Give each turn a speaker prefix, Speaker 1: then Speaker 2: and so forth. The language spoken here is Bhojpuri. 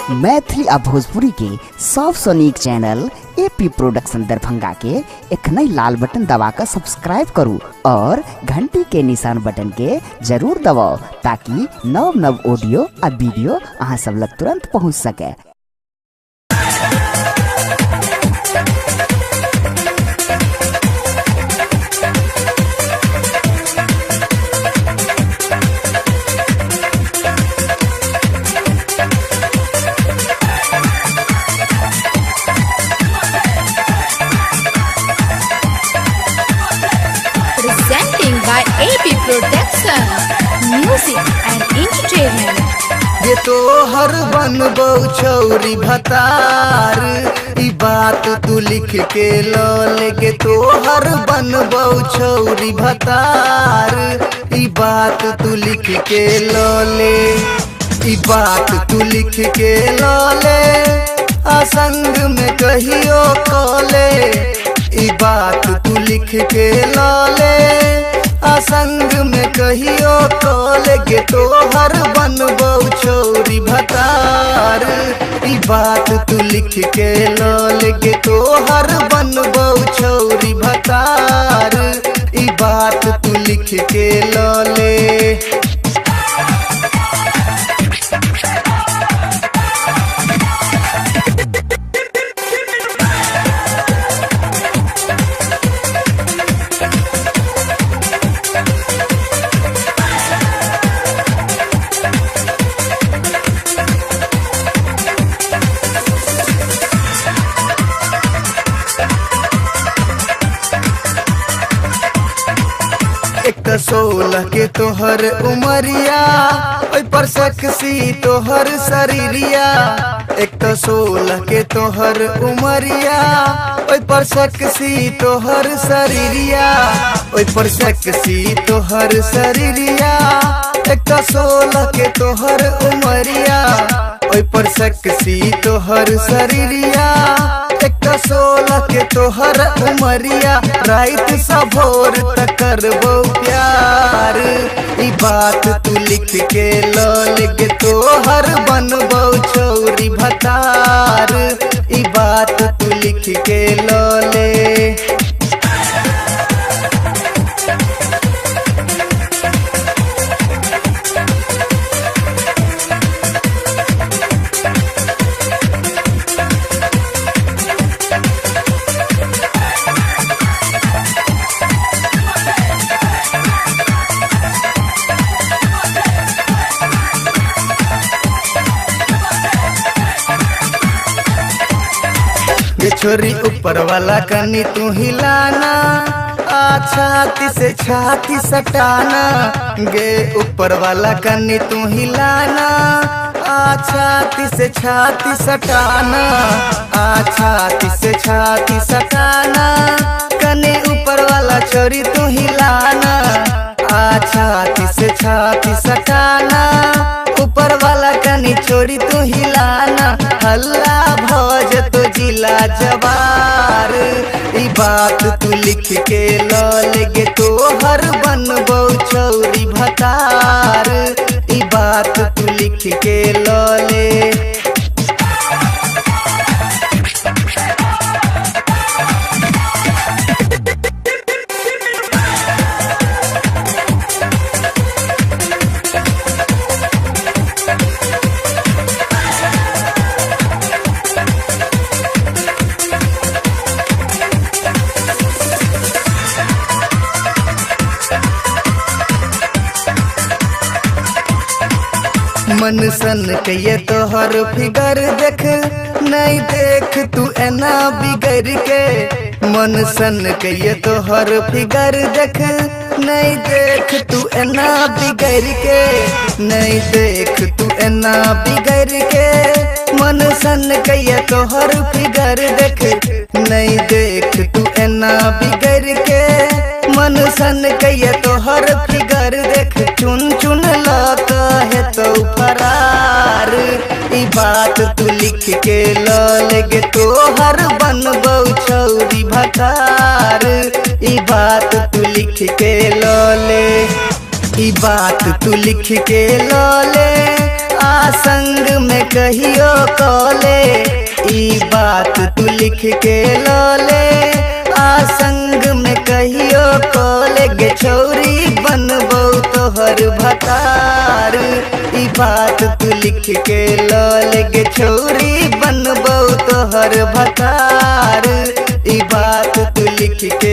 Speaker 1: मैथिली आ भोजपुरी के सबसे नीक चैनल एपी प्रोडक्शन दरभंगा के एखने लाल बटन दबाकर सब्सक्राइब करू और घंटी के निशान बटन के जरूर दबाओ ताकि नव नव ऑडियो आ वीडियो अहाँ सब लग तुरंत पहुंच सके।
Speaker 2: by AP Production, Music and Entertainment।
Speaker 3: ये तो हर बनबो छौरी भतार, ई बात तू लिख के लो लेके तो हर बनबो छौरी भतार, ई बात तू लिख के लो ले, ई बात तू लिख के लो ले, असंग में कहियो कोले, ई बात तू लिख के लो ले, असंग में कहियो कोले गे तो हर बनबो छौरी भतार, ई बात तू लिख के लोल गे तो हर बनबो छौरी भतार, ई बात तू लिख के लोले। एक तो 16 के तोहर उमरिया, ओइ पर सेक्सी तोहर शरीरिया, एक तो 16 के तोहर उमरिया, ओइ पर सेक्सी तोहर शरीरिया, ओइ पर सेक्सी तोहर शरीरिया, एक तो 16 के तोहर उमरिया, ओइ पर सेक्सी तोहर शरीरिया, एक तो 16 के तोहर उमरिया, रात सा भोर तक करबो प्यार, ई बात तू लिख के लोल गे तोहर बनबो छौरी भतार, ई बात तू लिख के लोले। छोरी ऊपर वाला कनी तू हिलाना, छाती से छाती सटाना, गे ऊपर वाला कनी तू हिलाना, छाती से छाती सटाना, छाती से छाती सटाना, कनी ऊपर वाला छोरी तू हिलाना, छाती से छाती सटाना, ऊपर वाला कनी छोरी तू हिलाना, हल्ला भोज तो जिला जवार, ई बात तू लिख के लोल गे तो हर बनबो छौरी भतार, ई बात तू लिख के लोले। मन सन के ये तोहर फिगर देख, नहीं देख तू एना बिगड़ के, मन सन के ये तोहर फिगर देख, नहीं देख तू एना बिगड़ के, नहीं देख तू एना बिगड़ के, मन सन के ये तोहर फिगर देख, नहीं देख तू एना बिगड़ के, मन सन के ये तोहर फिगर देख, चुन चुन लाता है तो फरार, ई बात तू लिख के लोल गे तोहर बनबो छौरी भतार, ई बात तू लिख के लोले, ई बात तू लिख के लोले, आ संग में कहियो कॉले ई बात तू लिख के लौले आ संग में कहियो कॉले गे छौरी बनबो तोहर भतार ई बात तू लिख के लौले गे छौरी बनबो तोहर भतार ई बात तू लिख के